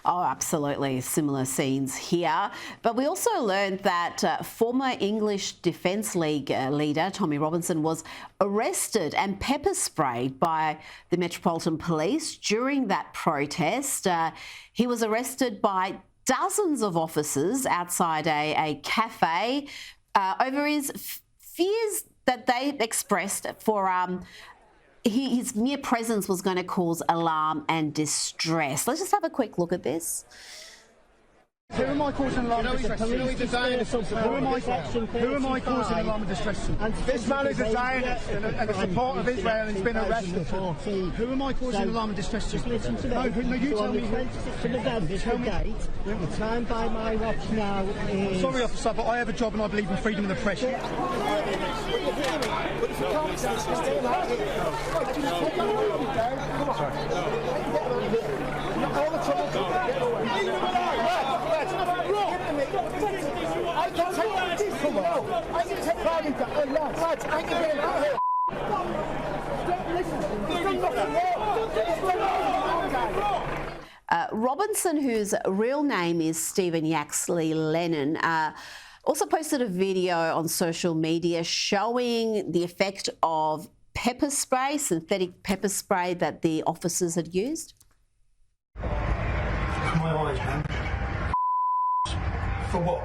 Oh, absolutely. Similar scenes here. But we also learned that former English Defence League leader Tommy Robinson was arrested and pepper sprayed by the Metropolitan Police during that protest. He was arrested by dozens of officers outside a cafe over his fears that they expressed for his mere presence was going to cause alarm and distress. Let's just have a quick look at this. Who am I causing alarm and distress? Who am I causing alarm and distress? This man is a Zionist and a supporter of Israel and he's been arrested. Who am I causing alarm and distress to? Just listen to me. No, you tell me. 26th of November, tell me. Date. The time by my watch now is... Sorry, officer, but I have a job and I believe in freedom of the press. Robinson, whose real name is Stephen Yaxley Lennon, also posted a video on social media showing the effect of pepper spray, synthetic pepper spray that the officers had used. My eyes, man. For what?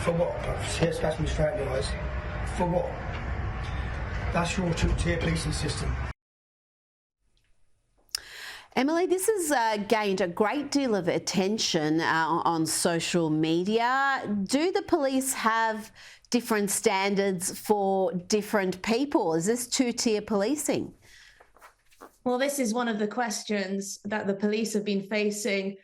For what? Here, scratch me straight in the eyes. For what? That's your two-tier policing system. Emily, this has gained a great deal of attention on social media. Do the police have different standards for different people? Is this two-tier policing? Well, this is one of the questions that the police have been facing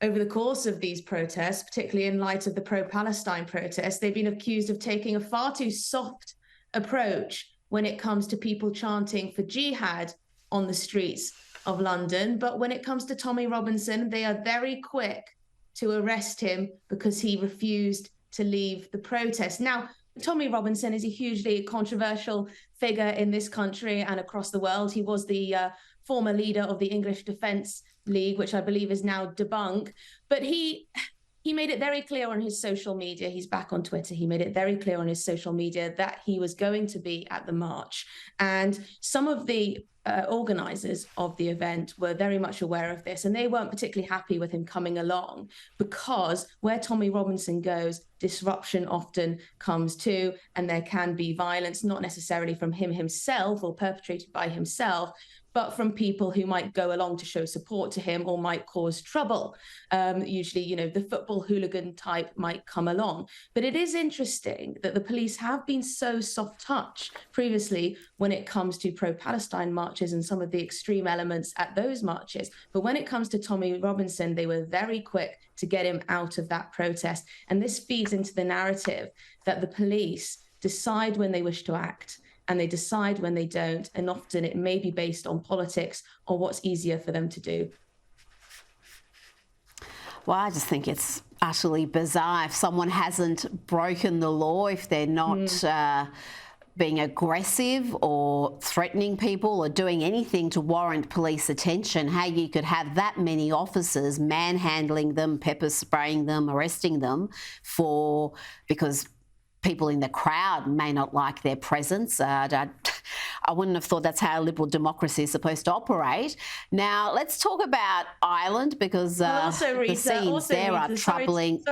over the course of these protests, particularly in light of the pro-Palestine protests. They've been accused of taking a far too soft approach when it comes to people chanting for Jihad on the streets of London. But when it comes to Tommy Robinson, they are very quick to arrest him because he refused to leave the protest. Now, Tommy Robinson is a hugely controversial figure in this country and across the world. He was the former leader of the English Defence League, which I believe is now debunked. But he made it very clear on his social media, he's back on Twitter, he made it very clear on his social media that he was going to be at the march. And some of the organisers of the event were very much aware of this, and they weren't particularly happy with him coming along because where Tommy Robinson goes, disruption often comes too, and there can be violence, not necessarily from him himself or perpetrated by himself, but from people who might go along to show support to him or might cause trouble. Usually, you know, the football hooligan type might come along. But it is interesting that the police have been so soft touch previously when it comes to pro-Palestine marches and some of the extreme elements at those marches. But when it comes to Tommy Robinson, they were very quick to get him out of that protest. And this feeds into the narrative that the police decide when they wish to act and they decide when they don't, and often it may be based on politics or what's easier for them to do. Well, I just think it's utterly bizarre if someone hasn't broken the law, if they're not being aggressive or threatening people or doing anything to warrant police attention, how you could have that many officers manhandling them, pepper spraying them, arresting them because people in the crowd may not like their presence. I wouldn't have thought that's how liberal democracy is supposed to operate. Now, let's talk about Ireland because Rita, the scenes there are troubling.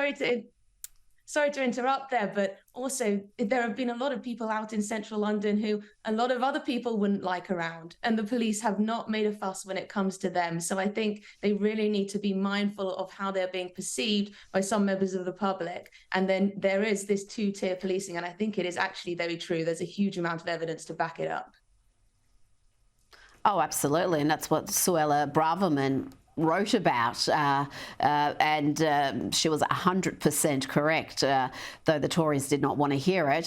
Sorry to interrupt there, but also there have been a lot of people out in central London who a lot of other people wouldn't like around, and the police have not made a fuss when it comes to them. So I think they really need to be mindful of how they're being perceived by some members of the public. And then there is this two-tier policing, and I think it is actually very true. There's a huge amount of evidence to back it up. Oh, absolutely. And that's what Suella Braverman wrote about, and she was 100% correct, though the Tories did not want to hear it.